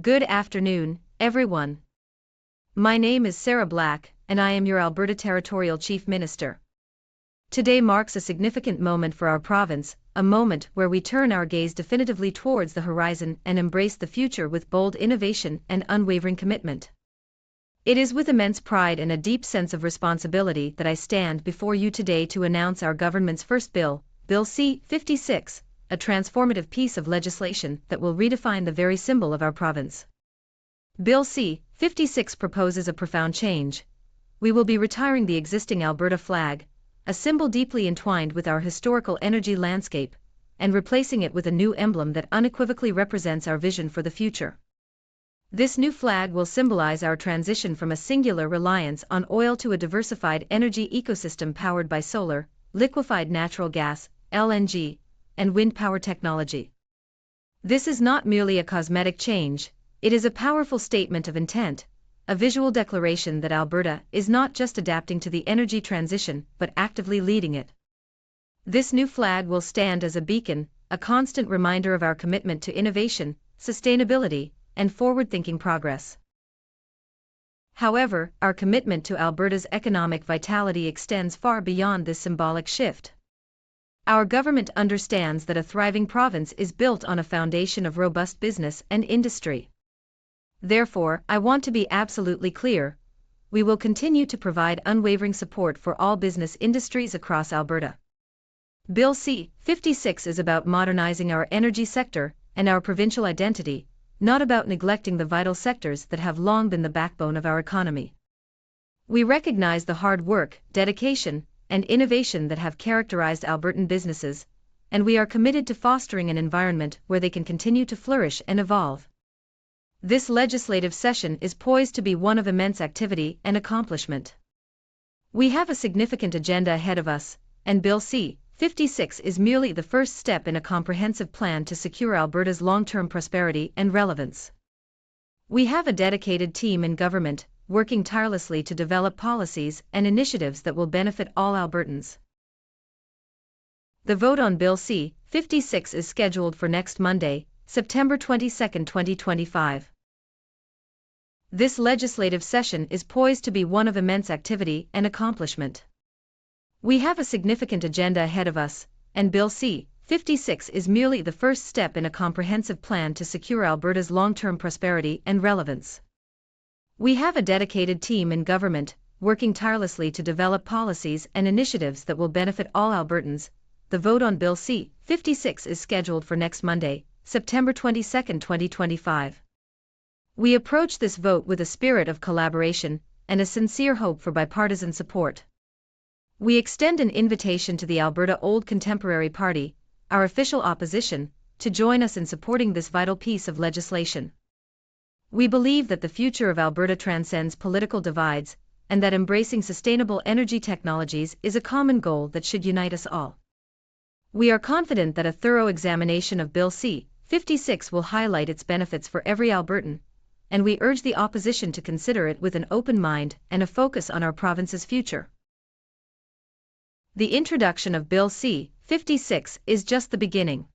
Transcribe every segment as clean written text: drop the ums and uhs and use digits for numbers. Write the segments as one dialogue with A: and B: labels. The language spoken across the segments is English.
A: Good afternoon, everyone. My name is Sarah Black, and I am your Alberta Territorial Chief Minister. Today marks a significant moment for our province, a moment where we turn our gaze definitively towards the horizon and embrace the future with bold innovation and unwavering commitment. It is with immense pride and a deep sense of responsibility that I stand before you today to announce our government's first bill, Bill C-56, a transformative piece of legislation that will redefine the very symbol of our province. Bill C-56 proposes a profound change. We will be retiring the existing Alberta flag, a symbol deeply entwined with our historical energy landscape, and replacing it with a new emblem that unequivocally represents our vision for the future. This new flag will symbolize our transition from a singular reliance on oil to a diversified energy ecosystem powered by solar, liquefied natural gas, LNG, and wind power technology. This is not merely a cosmetic change, it is a powerful statement of intent, a visual declaration that Alberta is not just adapting to the energy transition but actively leading it. This new flag will stand as a beacon, a constant reminder of our commitment to innovation, sustainability, and forward-thinking progress. However, our commitment to Alberta's economic vitality extends far beyond this symbolic shift. Our government understands that a thriving province is built on a foundation of robust business and industry. Therefore, I want to be absolutely clear, we will continue to provide unwavering support for all business industries across Alberta. Bill C-56 is about modernizing our energy sector and our provincial identity, not about neglecting the vital sectors that have long been the backbone of our economy. We recognize the hard work, dedication, and innovation that have characterized Albertan businesses, and we are committed to fostering an environment where they can continue to flourish and evolve. This legislative session is poised to be one of immense activity and accomplishment. We have a significant agenda ahead of us, and Bill C-56 is merely the first step in a comprehensive plan to secure Alberta's long-term prosperity and relevance. We have a dedicated team in government, working tirelessly to develop policies and initiatives that will benefit all Albertans. The vote on Bill C-56 is scheduled for next Monday, September 22, 2025. This legislative session is poised to be one of immense activity and accomplishment. We have a significant agenda ahead of us, and Bill C-56 is merely the first step in a comprehensive plan to secure Alberta's long-term prosperity and relevance. We have a dedicated team in government, working tirelessly to develop policies and initiatives that will benefit all Albertans. The vote on Bill C-56 is scheduled for next Monday, September 22, 2025. We approach this vote with a spirit of collaboration and a sincere hope for bipartisan support. We extend an invitation to the Alberta Old Contemporary Party, our official opposition, to join us in supporting this vital piece of legislation. We believe that the future of Alberta transcends political divides, and that embracing sustainable energy technologies is a common goal that should unite us all. We are confident that a thorough examination of Bill C-56 will highlight its benefits for every Albertan, and we urge the opposition to consider it with an open mind and a focus on our province's future. The introduction of Bill C-56 is just the beginning.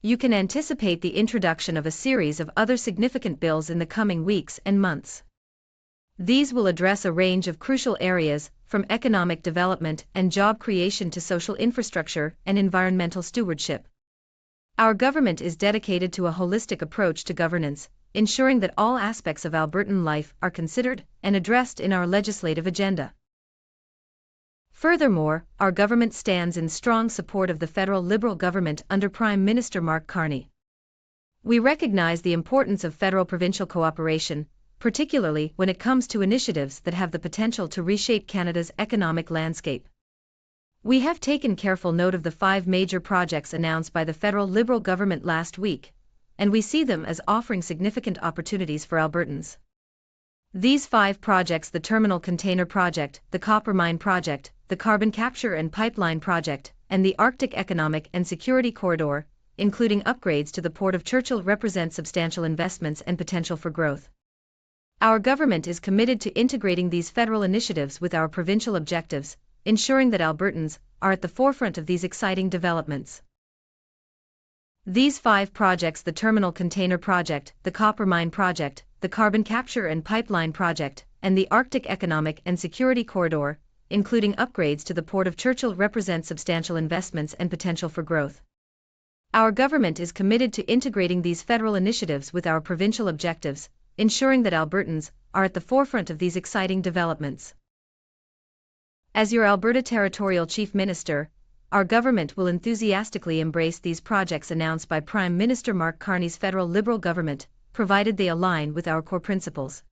A: You can anticipate the introduction of a series of other significant bills in the coming weeks and months. These will address a range of crucial areas, from economic development and job creation to social infrastructure and environmental stewardship. Our government is dedicated to a holistic approach to governance, ensuring that all aspects of Albertan life are considered and addressed in our legislative agenda. Furthermore, our government stands in strong support of the federal Liberal government under Prime Minister Mark Carney. We recognize the importance of federal-provincial cooperation, particularly when it comes to initiatives that have the potential to reshape Canada's economic landscape. We have taken careful note of the 5 major projects announced by the federal Liberal government last week, and we see them as offering significant opportunities for Albertans. These 5 projects, the Terminal Container Project, the Copper Mine Project, the Carbon Capture and Pipeline Project, and the Arctic Economic and Security Corridor, including upgrades to the Port of Churchill, represent substantial investments and potential for growth. Our government is committed to integrating these federal initiatives with our provincial objectives, ensuring that Albertans are at the forefront of these exciting developments. These 5 projects, the Terminal Container Project, the Copper Mine Project, the Carbon Capture and Pipeline Project, and the Arctic Economic and Security Corridor, including upgrades to the Port of Churchill, represent substantial investments and potential for growth. Our government is committed to integrating these federal initiatives with our provincial objectives, ensuring that Albertans are at the forefront of these exciting developments. As your Alberta Territorial Chief Minister, our government will enthusiastically embrace these projects announced by Prime Minister Mark Carney's federal Liberal government, provided they align with our core principles.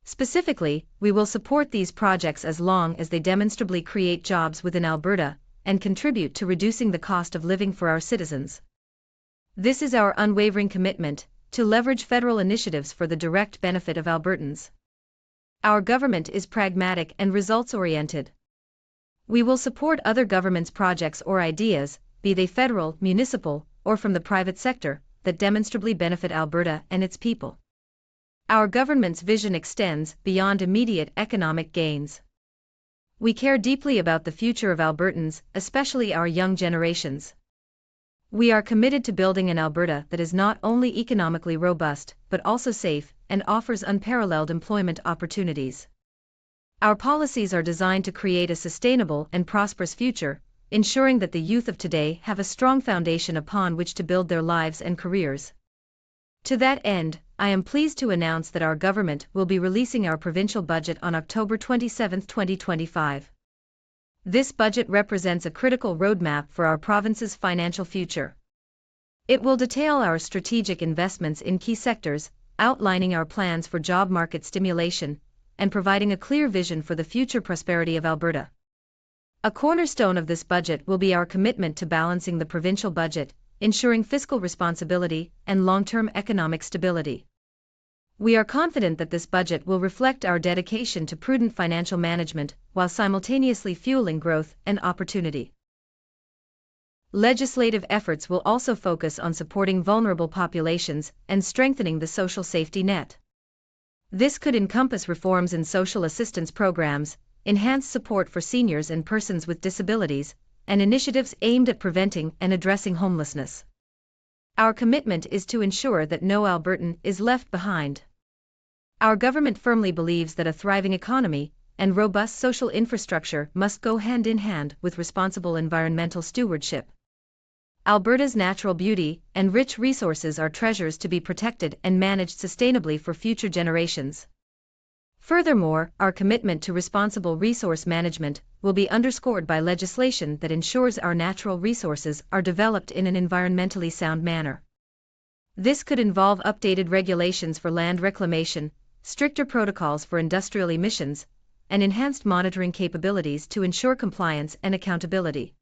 A: Specifically, we will support these projects as long as they demonstrably create jobs within Alberta and contribute to reducing the cost of living for our citizens. This is our unwavering commitment to leverage federal initiatives for the direct benefit of Albertans. Our government is pragmatic and results-oriented. We will support other governments' projects or ideas, be they federal, municipal, or from the private sector, that demonstrably benefit Alberta and its people. Our government's vision extends beyond immediate economic gains. We care deeply about the future of Albertans, especially our young generations. We are committed to building an Alberta that is not only economically robust, but also safe and offers unparalleled employment opportunities. Our policies are designed to create a sustainable and prosperous future, ensuring that the youth of today have a strong foundation upon which to build their lives and careers. To that end, I am pleased to announce that our government will be releasing our provincial budget on October 27, 2025. This budget represents a critical roadmap for our province's financial future. It will detail our strategic investments in key sectors, outlining our plans for job market stimulation, and providing a clear vision for the future prosperity of Alberta. A cornerstone of this budget will be our commitment to balancing the provincial budget, ensuring fiscal responsibility and long-term economic stability. We are confident that this budget will reflect our dedication to prudent financial management while simultaneously fueling growth and opportunity. Legislative efforts will also focus on supporting vulnerable populations and strengthening the social safety net. This could encompass reforms in social assistance programs, enhanced support for seniors and persons with disabilities, and initiatives aimed at preventing and addressing homelessness. Our commitment is to ensure that no Albertan is left behind. Our government firmly believes that a thriving economy and robust social infrastructure must go hand in hand with responsible environmental stewardship. Alberta's natural beauty and rich resources are treasures to be protected and managed sustainably for future generations. Furthermore, our commitment to responsible resource management will be underscored by legislation that ensures our natural resources are developed in an environmentally sound manner. This could involve updated regulations for land reclamation, stricter protocols for industrial emissions, and enhanced monitoring capabilities to ensure compliance and accountability.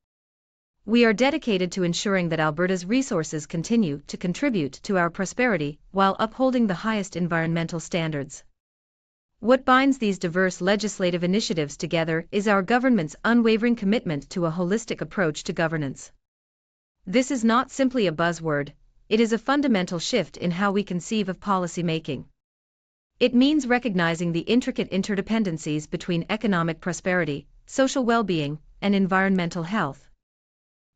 A: We are dedicated to ensuring that Alberta's resources continue to contribute to our prosperity while upholding the highest environmental standards. What binds these diverse legislative initiatives together is our government's unwavering commitment to a holistic approach to governance. This is not simply a buzzword, it is a fundamental shift in how we conceive of policy making. It means recognizing the intricate interdependencies between economic prosperity, social well-being, and environmental health.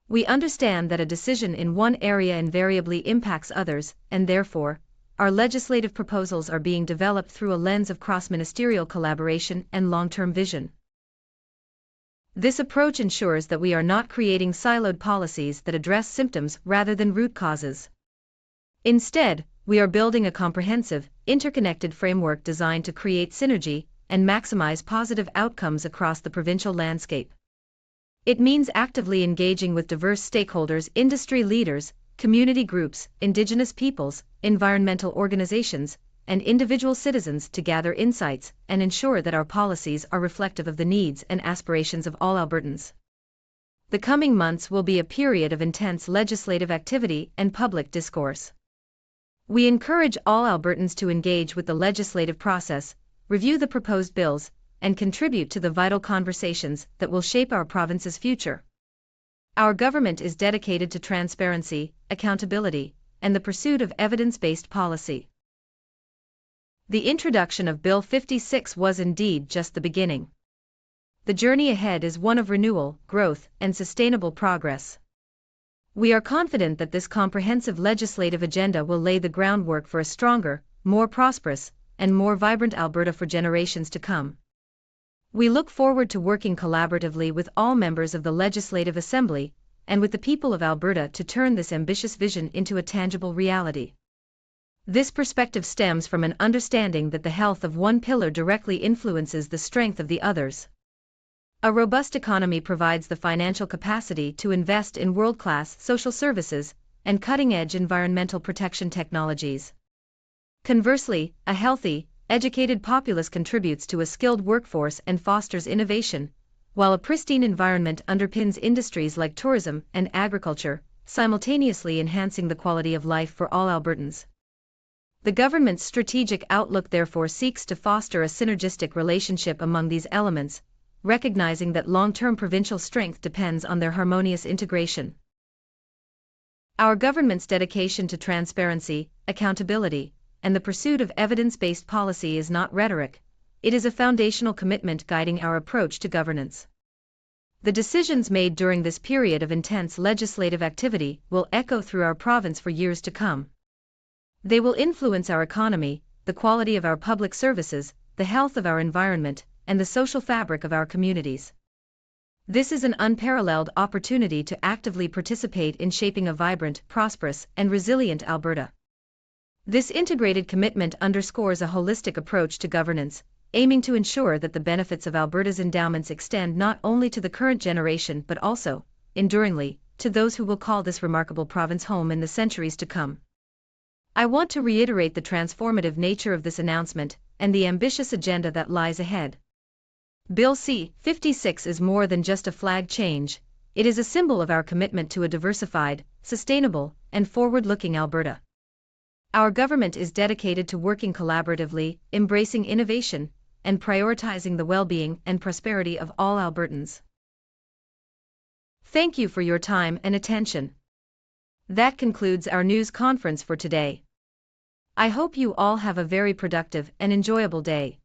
A: We understand that a decision in one area invariably impacts others, and therefore, our legislative proposals are being developed through a lens of cross-ministerial collaboration and long-term vision. This approach ensures that we are not creating siloed policies that address symptoms rather than root causes. Instead, we are building a comprehensive, interconnected framework designed to create synergy and maximize positive outcomes across the provincial landscape. It means actively engaging with diverse stakeholders, industry leaders, community groups, Indigenous peoples, environmental organizations, and individual citizens to gather insights and ensure that our policies are reflective of the needs and aspirations of all Albertans. The coming months will be a period of intense legislative activity and public discourse. We encourage all Albertans to engage with the legislative process, review the proposed bills, and contribute to the vital conversations that will shape our province's future. Our government is dedicated to transparency, accountability, and the pursuit of evidence-based policy. The introduction of Bill 56 was indeed just the beginning. The journey ahead is one of renewal, growth, and sustainable progress. We are confident that this comprehensive legislative agenda will lay the groundwork for a stronger, more prosperous, and more vibrant Alberta for generations to come. We look forward to working collaboratively with all members of the Legislative Assembly and with the people of Alberta to turn this ambitious vision into a tangible reality. This perspective stems from an understanding that the health of one pillar directly influences the strength of the others. A robust economy provides the financial capacity to invest in world-class social services and cutting-edge environmental protection technologies. Conversely, a healthy, educated populace contributes to a skilled workforce and fosters innovation, while a pristine environment underpins industries like tourism and agriculture, simultaneously enhancing the quality of life for all Albertans. The government's strategic outlook therefore seeks to foster a synergistic relationship among these elements, recognizing that long-term provincial strength depends on their harmonious integration. Our government's dedication to transparency, accountability, and the pursuit of evidence-based policy is not rhetoric, it is a foundational commitment guiding our approach to governance. The decisions made during this period of intense legislative activity will echo through our province for years to come. They will influence our economy, the quality of our public services, the health of our environment, and the social fabric of our communities. This is an unparalleled opportunity to actively participate in shaping a vibrant, prosperous, and resilient Alberta. This integrated commitment underscores a holistic approach to governance, aiming to ensure that the benefits of Alberta's endowments extend not only to the current generation but also, enduringly, to those who will call this remarkable province home in the centuries to come. I want to reiterate the transformative nature of this announcement and the ambitious agenda that lies ahead. Bill C-56 is more than just a flag change, it is a symbol of our commitment to a diversified, sustainable, and forward-looking Alberta. Our government is dedicated to working collaboratively, embracing innovation, and prioritizing the well-being and prosperity of all Albertans. Thank you for your time and attention. That concludes our news conference for today. I hope you all have a very productive and enjoyable day.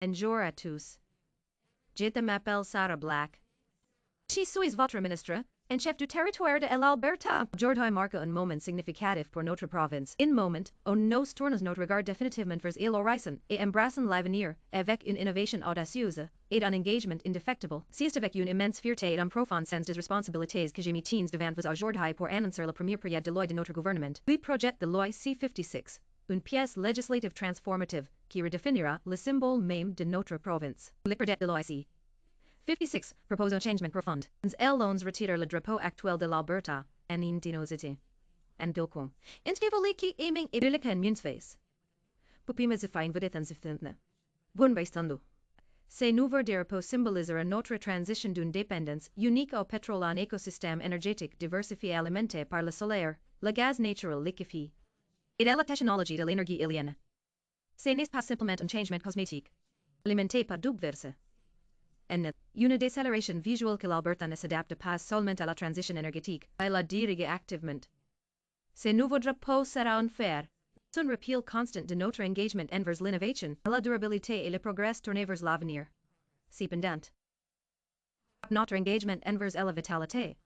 A: Enjour à tous. Je m'appelle Sarah Black. Je suis votre ministre en chef du territoire de l'Alberta. Aujourd'hui marque un moment significatif pour notre province. Un moment où nous tournons notre regard définitivement vers l'horizon et embrassons l'avenir avec une innovation audacieuse et un engagement indéfectible. C'est avec une immense fierté et un profond sens de responsabilités que je me tiens devant vous aujourd'hui pour annoncer le premier projet de loi de notre gouvernement. Le projet de loi C-56, une pièce législative transformative qui redéfinira le symbole même de notre province. Le projet de loi C. 56 propose un changement profond. Nous retirer le drapeau actuel de l'Alberta en indinosité. En bilquom. Instabili qui aiming et bilican munsface. Pupimas ifine vedetans ifthintne. Bun baistando. Ces nouveaux drapeaux symbolisera notre transition d'une dépendance unique au pétrole en écosystème énergétique diversifié alimenté par le solaire, le gaz naturel liquéfié et la technologie de l'énergie éolienne. Ce n'est pas simplement un changement cosmétique. Alimenté par verse. En une décélération visuelle que l'Alberta ne s'adapte pas seulement à la transition énergétique, à la diriger activement. Ce nouveau drapeau sera un fer. Un rappel constant de notre engagement envers l'innovation, la durabilité et le progrès tourné vers l'avenir. Cependant, notre engagement envers la vitalité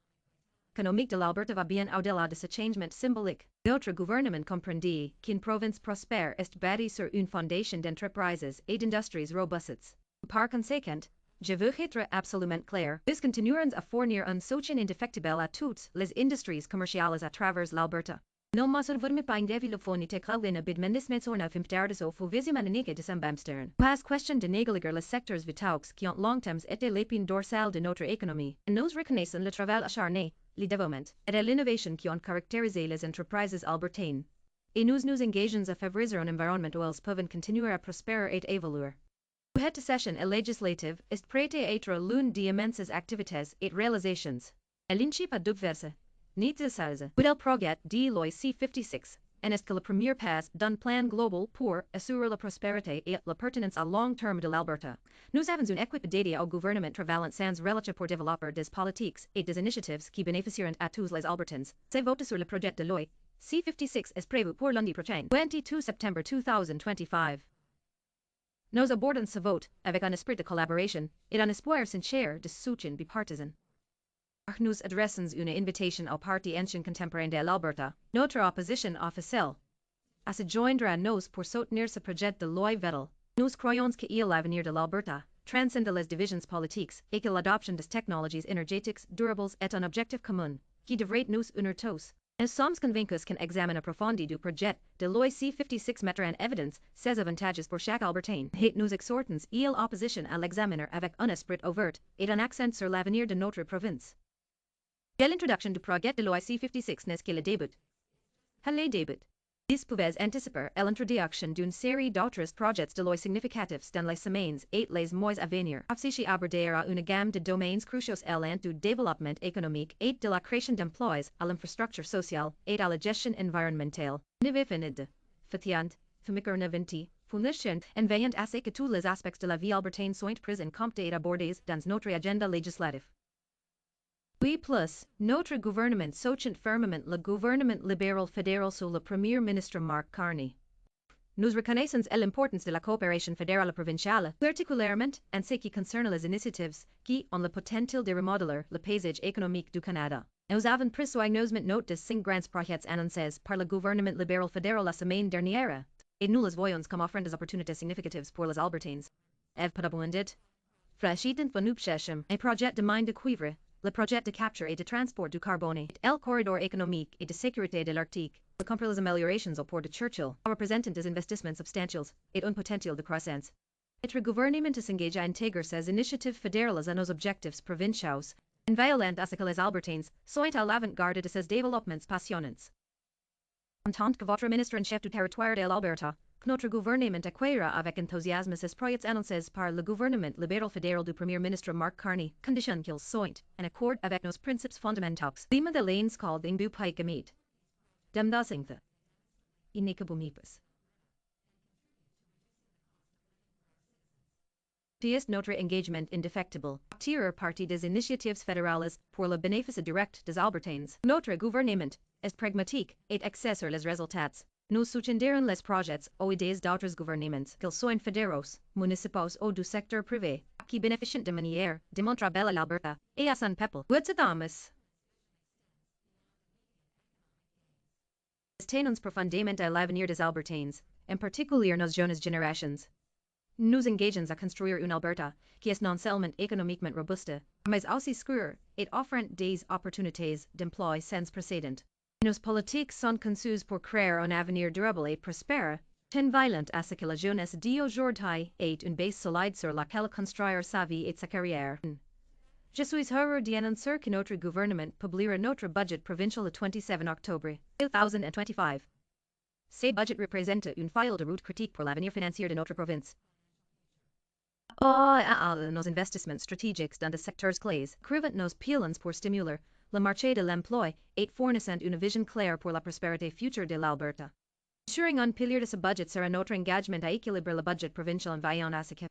A: économique de l'Alberta va bien au-delà de ce changement symbolique. Notre gouvernement comprendit qu'une province prospère est bâtie sur une fondation d'entreprises et d'industries robustes. Par conséquent, je veux être absolument clair, nous continuerons à fournir un soutien indéfectible à toutes les industries commerciales à travers l'Alberta. No mas verme pas indevilo fonite claudina bidmendismetsorna fimtardiso fu visimananike de sambamstern. Pas question de négaliger les secteurs vitaux qui ont longtemps été l'épine dorsale de notre économie. Nous reconnaissons le travail acharné, le développement et l'innovation qui ont caractérisé les entreprises albertaines. Et nous nous engageons à favoriser un environnement où elles peuvent continuer à prospérer et évoluer. Cette session législative est prête à être l'une d'immenses activités et réalisations. Elle n'est pas diverse. Ni décisive. Le projet de loi C-56 est que le premier pas d'un plan global pour assurer la prospérité et la pertinence à long terme de l'Alberta. Nous avons une équipe dédiée au gouvernement travaillant sans relâche pour développer des politiques et des initiatives qui bénéficieront à tous les Albertans. C'est voté sur le projet de loi C-56 est prévu pour lundi prochain, 22 septembre 2025. Nous abordons ce vote avec un esprit de collaboration et un espoir sincère de soutien bipartisan. Nous adressons une invitation au parti ancien contemporain de l'Alberta, notre opposition officielle, à se joindre à nous pour soutenir ce projet de loi vital. Nous croyons que l'avenir de l'Alberta transcende les divisions politiques et que l'adoption des technologies énergétiques durables est un objectif commun qui devrait nous unir tous. Nous sommes convaincus qu'un examen approfondi du projet de loi C-56 mettra en évidence ses avantages pour chaque Albertain. Et nous exhortons l'opposition à l'examiner avec un esprit ouvert et un accent sur l'avenir de notre province. Dès l'introduction du projet de loi C-56 n'est que le début. Le début. Vous pouvez anticiper l'introduction d'une série d'autres projets de loi significatifs dans les semaines et les mois à venir. Ceci abordera une gamme de domaines cruciaux allant du développement économique et de la création d'emplois à l'infrastructure sociale et à la gestion environnementale. Nivefinide. Fatiant, fumicornaventi, foundation, en veillant à ce que tous les aspects de la vie albertaine soient pris en compte et abordés dans notre agenda législative. Oui plus, notre gouvernement soutient fermement le gouvernement libéral fédéral sous le Premier ministre Mark Carney. Nous reconnaissons l'importance de la coopération fédérale provinciale, particulièrement en ce qui concerne les initiatives qui ont le potentiel de remodeler le paysage économique du Canada. Nous avons pris soigneusement note de 5 grands projets annoncés par le gouvernement libéral fédéral la semaine dernière, et nous les voyons comme offrant des opportunités significatives pour les Albertains. Ev Padabundit. Frashident Vanupshesham, un projet de mine de cuivre. Le projet de capture et de transport du carbone, le corridor économique et de sécurité de l'Arctique, le compris les améliorations au port de Churchill, représentant des investissements substantiels et un potentiel de croissance. Notre gouvernement s'engage à intégrer ces initiatives fédérales à nos objectifs provinciaux, en veillant à ce que les Albertains soient à l'avant-garde de ces développements passionnants. En tant que votre ministre en chef du territoire de l'Alberta, notre gouvernement accueillera avec enthousiasme ces projets annoncés par le gouvernement libéral fédéral du Premier ministre Mark Carney, condition qu'ils soient en accord avec nos principes fondamentaux. Lima de lanes called ingbu pike amit. Demda singtha. Inikabumipus. Est notre engagement indéfectible. Tirer partie des initiatives fédérales pour le bénéfice direct des Albertains. Notre gouvernement est pragmatique et axé sur les résultats. Nos sucederam les projets ou ideias d'altres governaments que soient fédéraux, municipaux ou du secteur privé, qui bénéficient de manière démontrable à Alberta et à son peuple. Good Thomas. Tenons profundamente à l'avenir des Albertains, en particulier nos jeunes générations. Nous engageons à construire une Alberta qui est non seulement économiquement robuste, mais aussi sûre et offrant des opportunités d'emploi sans précédent. Nos politiques sont conçues pour créer un avenir durable et prospère, ten violent à ce que la jeunesse d'aujourd'hui ait une base solide sur laquelle construire sa vie et sa carrière. Je suis heureux d'annoncer que notre gouvernement publiera notre budget provincial le 27 octobre 2025. Ce budget représente une feuille de route critique pour l'avenir financier de notre province. Nos investissements stratégiques dans des secteurs clés, crevant nos pilons pour stimuler le marché de l'emploi et fournissant une vision claire pour la prospérité future de l'Alberta. Ensuring un pilier de ce budget sera notre engagement à équilibrer le budget provincial en veillant à ce que,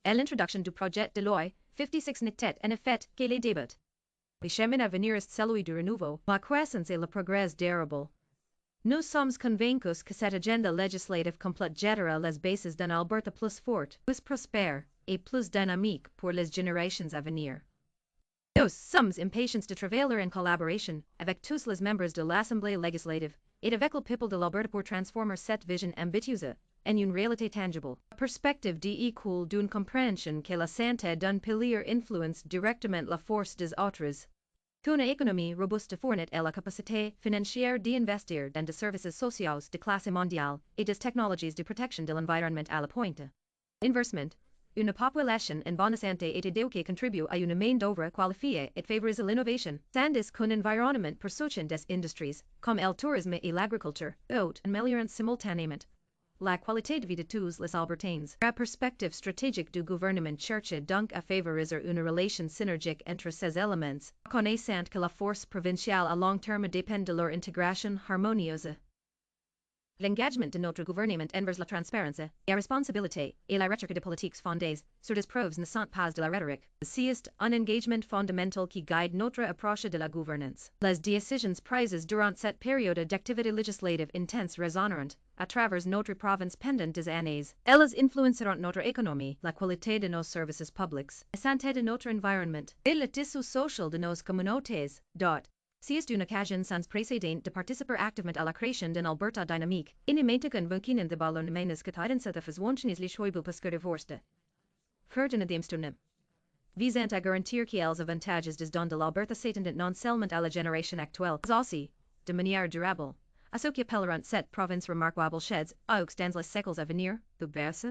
A: à l'introduction du projet de loi 56 n'était en effet que les débats. Le chemin à venir est celui du renouveau, la croissance et le progrès durable. Nous sommes convaincus que cette agenda législative complétera les bases d'un Alberta plus forte, plus prospère et plus dynamique pour les générations à venir. Nous sommes impatients de travailler en collaboration avec tous les membres de l'Assemblée législative et avec le peuple de l'Alberta pour transformer cette vision ambitieuse en une réalité tangible. La perspective découle d'une compréhension que la santé d'un pilier influence directement la force des autres. Qu'une économie robuste fournit la capacité financière d'investir dans des services sociaux de classe mondiale et des technologies de protection de l'environnement à la pointe. Inversement, une population en bonne santé est éduquée contribue à une main-d'œuvre qualifiée et favorise l'innovation, tandis qu'un environnement pour soutien des industries, comme le tourisme et l'agriculture, améliorant simultanément la qualité de vie de tous les Albertains. La perspective stratégique du gouvernement cherche donc à favoriser une relation synergique entre ces éléments, connaissant que la force provinciale à long terme dépend de leur intégration harmonieuse. L'engagement de notre gouvernement envers la transparence, la responsabilité et la recherche de politiques fondées sur des preuves ne sont pas de la rhétorique. C'est un engagement fondamental qui guide notre approche de la gouvernance. Les décisions prises durant cette période d'activité législative intense résonneront à travers notre province pendant des années. Elles influenceront notre économie, la qualité de nos services publics, la santé de notre environnement et le tissu social de nos communautés. C'est une occasion sans précédent de participer activement à la création d'un Alberta dynamique, inimmente convaincant de ballonnements que tijdens de verzoenschenis les choibu pescure vorste. Ferdinand Imstunem. Visant à garantir que els avantages des dons de l'Alberta s'étendent non seulement à la génération actuelle, mais aussi, de manière durable, à ce qui appelleront cette province remarquable sheds, aux dans les siècles à venir, bouleverse.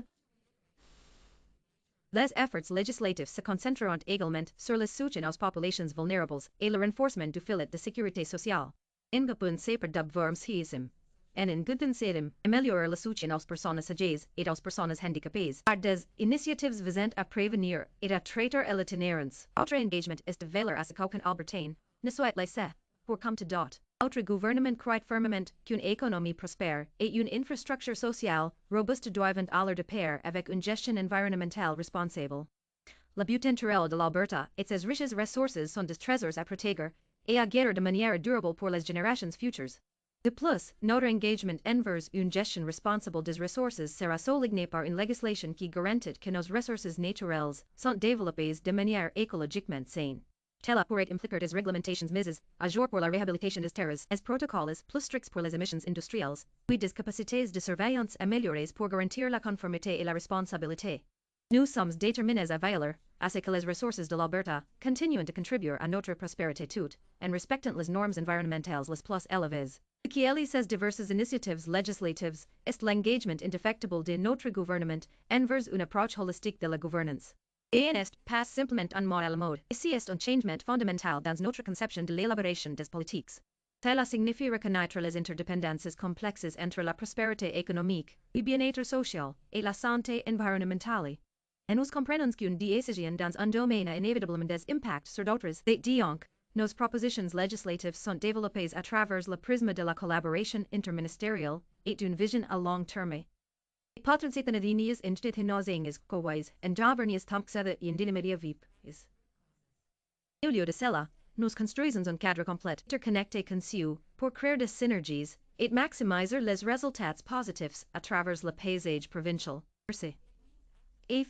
A: Les efforts législatifs se concentreront également sur le soutien aux populations vulnérables et le renforcement du filet de sécurité sociale. Ingapun saper dubvorms hiism. En ingutensedem, améliorer le soutien aux personnes âgées et aux personnes handicapées. Par des initiatives visant à prévenir et à traiter l'itinérance. Autre engagement est de veiller à ce qu'aucun Albertain ne soit laissé pour compte d'autres. Notre gouvernement croit fermement qu'une économie prospère et une infrastructure sociale robuste doivent aller de pair avec une gestion environnementale responsable. Le but naturel de l'Alberta et ses riches ressources sont des trésors à protéger et à gérer de manière durable pour les générations futures. De plus, notre engagement envers une gestion responsable des ressources sera souligné par une législation qui garantit que nos ressources naturelles sont développées de manière écologiquement saine. Tela pourrait impliquer des réglementations mises à jour pour la réhabilitation des terres, as protocoles plus stricts pour les émissions industrielles, puis des capacités de surveillance améliorées pour garantir la conformité et la responsabilité. Nous sommes déterminés à veiller à ce que les ressources de l'Alberta continuent de contribuer à notre prospérité toute, en respectant les normes environnementales les plus élevées. Qui élit ces diverses initiatives législatives est l'engagement indéfectible de notre gouvernement envers une approche holistique de la gouvernance. Et n'est pas simplement un mot à la mode, ici est un changement fondamental dans notre conception de l'élaboration des politiques. Cela signifie reconnaître les interdépendances complexes entre la prospérité économique, le bien-être social et la santé environnementale. Et nous comprenons qu'une décision dans un domaine a inévitablement des impacts sur d'autres. Donc, nos propositions législatives sont développées à travers le prisme de la collaboration interministérielle et d'une vision à long terme. Patronsitan adinias instit hinosingas cois and javernias tamxada in dinamedia vip is. Au lieu de cela, nous construisons un cadre complet interconnecté conçu pour créer des synergies it maximiser les résultats positifs à travers le paysage provincial. Merci. Et